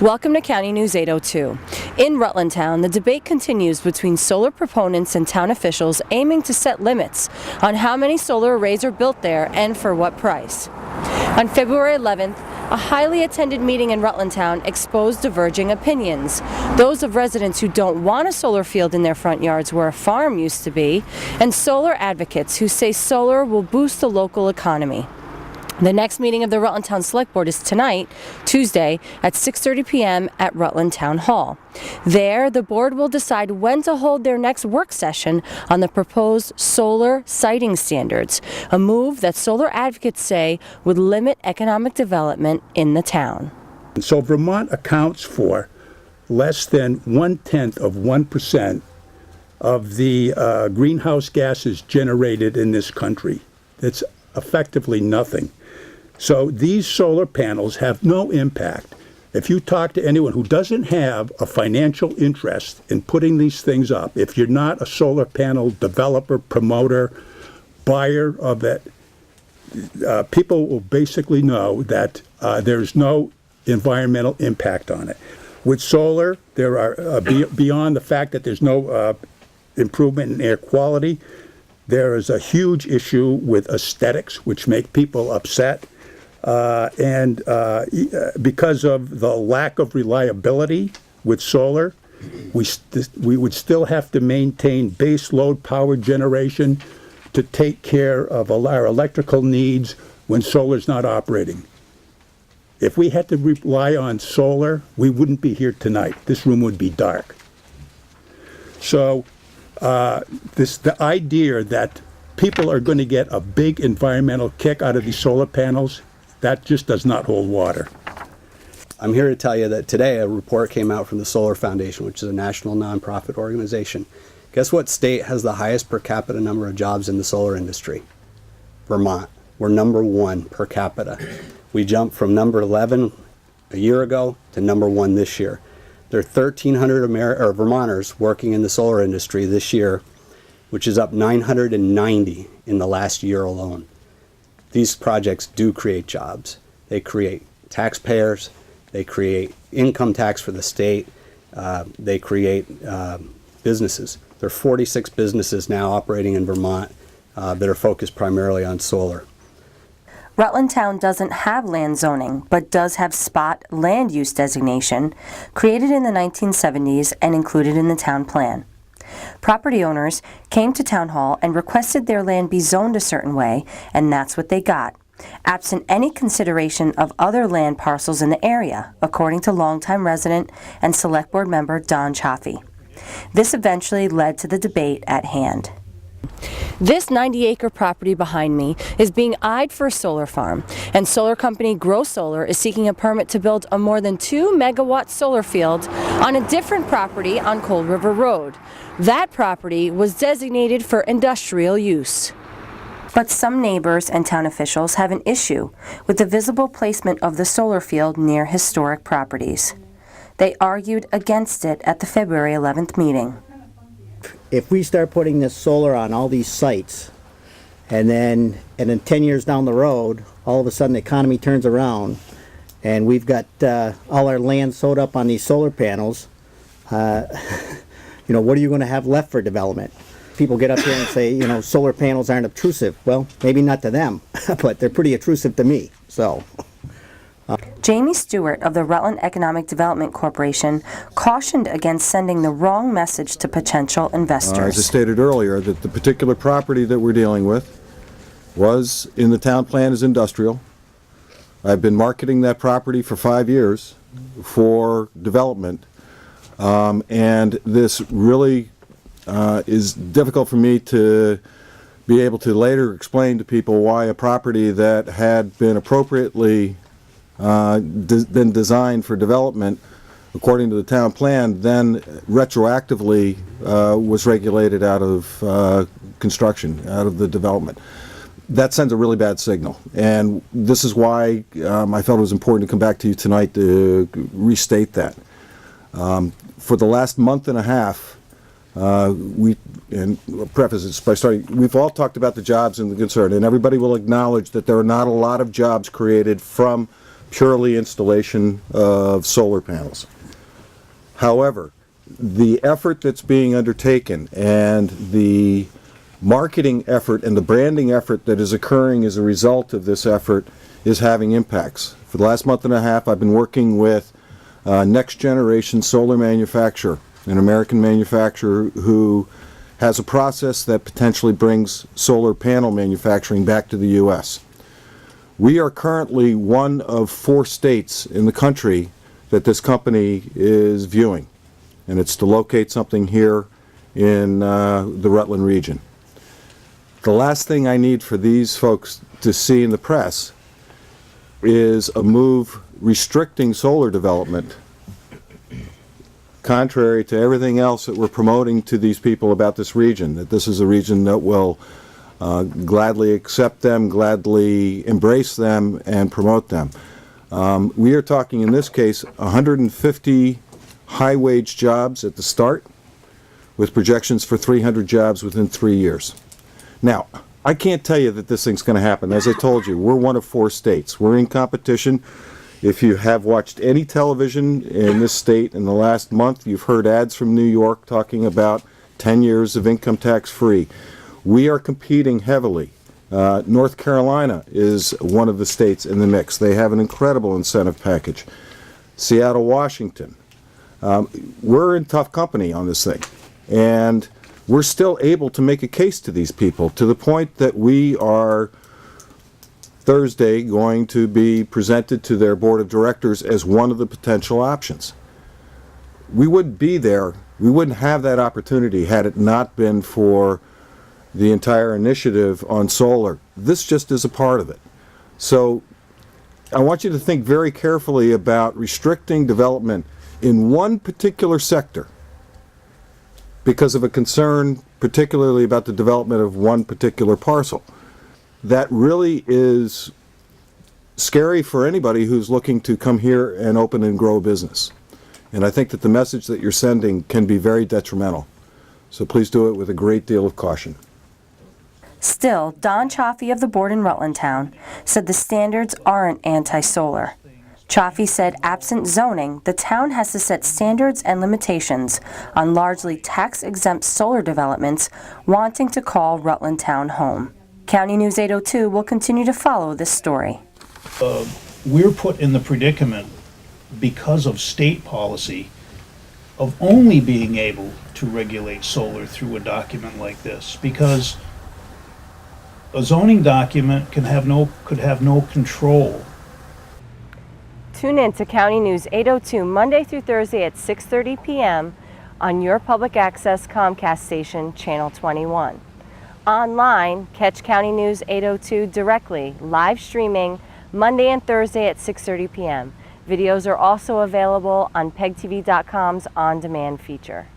Welcome to County News 802. In Rutland Town, the debate continues between solar proponents and town officials aiming to set limits on how many solar arrays are built there and for what price. On February 11th, a highly attended meeting in Rutland Town exposed diverging opinions. Those of residents who don't want a solar field in their front yards where a farm used to be, and solar advocates who say solar will boost the local economy. The next meeting of the Rutland Town Select Board is tonight, Tuesday, at 6:30 p.m. at Rutland Town Hall. There, the board will decide when to hold their next work session on the proposed solar siting standards, a move that solar advocates say would limit economic development in the town. So Vermont accounts for less than 0.1% of the greenhouse gases generated in this country. It's effectively nothing. So these solar panels have no impact. If you talk to anyone who doesn't have a financial interest in putting these things up, if you're not a solar panel developer, promoter, buyer of it, people will basically know that there's no environmental impact on it. With solar, there are, beyond the fact that there's no improvement in air quality, there is a huge issue with aesthetics, which make people upset. And because of the lack of reliability with solar, we would still have to maintain base load power generation to take care of our electrical needs when solar's not operating. If we had to rely on solar, we wouldn't be here tonight. This room would be dark. So the idea that people are going to get a big environmental kick out of these solar panels, that just does not hold water. I'm here to tell you that today a report came out from the Solar Foundation, which is a national nonprofit organization. Guess what state has the highest per capita number of jobs in the solar industry? Vermont. We're number 1 per capita. We jumped from number 11 a year ago to number 1 this year. There are 1,300 Vermonters working in the solar industry this year, which is up 990 in the last year alone. These projects do create jobs. They create taxpayers, they create income tax for the state, they create businesses. There are 46 businesses now operating in Vermont that are focused primarily on solar. Rutland Town doesn't have land zoning, but does have spot land use designation, created in the 1970s and included in the town plan. Property owners came to Town Hall and requested their land be zoned a certain way, and that's what they got, absent any consideration of other land parcels in the area, according to longtime resident and Select Board member Don Chaffee. This eventually led to the debate at hand. This 90-acre property behind me is being eyed for a solar farm, and solar company Grow Solar is seeking a permit to build a more than 2-megawatt solar field on a different property on Cold River Road. That property was designated for industrial use. But some neighbors and town officials have an issue with the visible placement of the solar field near historic properties. They argued against it at the February 11th meeting. If we start putting this solar on all these sites, and then 10 years down the road, all of a sudden the economy turns around, and we've got all our land sewed up on these solar panels, what are you going to have left for development? People get up here and say, solar panels aren't obtrusive. Well, maybe not to them, but they're pretty obtrusive to me, so. Jamie Stewart of the Rutland Economic Development Corporation cautioned against sending the wrong message to potential investors. As I stated earlier, that the particular property that we're dealing with was in the town plan as industrial. I've been marketing that property for 5 years for development, and this really is difficult for me to be able to later explain to people why a property that had been appropriately been designed for development according to the town plan, then retroactively was regulated out of construction, out of the development. That sends a really bad signal, and this is why I felt it was important to come back to you tonight to restate that. For the last month and a half, and preface this by starting, we've all talked about the jobs and the concern, and everybody will acknowledge that there are not a lot of jobs created from purely installation of solar panels. However, the effort that's being undertaken and the marketing effort and the branding effort that is occurring as a result of this effort is having impacts. For the last month and a half, I've been working with Next Generation Solar Manufacturer, an American manufacturer who has a process that potentially brings solar panel manufacturing back to the U.S. We are currently one of 4 states in the country that this company is viewing, and it's to locate something here in the Rutland region. The last thing I need for these folks to see in the press is a move restricting solar development, contrary to everything else that we're promoting to these people about this region, that this is a region that will gladly accept them, gladly embrace them, and promote them. We are talking, in this case, 150 high-wage jobs at the start, with projections for 300 jobs within 3 years. Now, I can't tell you that this thing's going to happen. As I told you, we're one of 4 states. We're in competition. If you have watched any television in this state in the last month, you've heard ads from New York talking about 10 years of income tax free. We are competing heavily. North Carolina is one of the states in the mix. They have an incredible incentive package. Seattle, Washington. We're in tough company on this thing. And we're still able to make a case to these people, to the point that we are Thursday going to be presented to their board of directors as one of the potential options. We wouldn't be there, we wouldn't have that opportunity had it not been for the entire initiative on solar. This just is a part of it. So I want you to think very carefully about restricting development in one particular sector because of a concern particularly about the development of one particular parcel. That really is scary for anybody who's looking to come here and open and grow a business. And I think that the message that you're sending can be very detrimental. So please do it with a great deal of caution. Still, Don Chaffee of the board in Rutland Town said the standards aren't anti-solar. Chaffee said absent zoning, the town has to set standards and limitations on largely tax-exempt solar developments wanting to call Rutland Town home. County News 802 will continue to follow this story. We're put in the predicament because of state policy of only being able to regulate solar through a document like this, because a zoning document could have no control. Tune in to County News 802 Monday through Thursday at 6:30 p.m. on your public access Comcast station, Channel 21. Online, catch County News 802 directly, live streaming Monday and Thursday at 6:30 p.m. Videos are also available on PegTV.com's on-demand feature.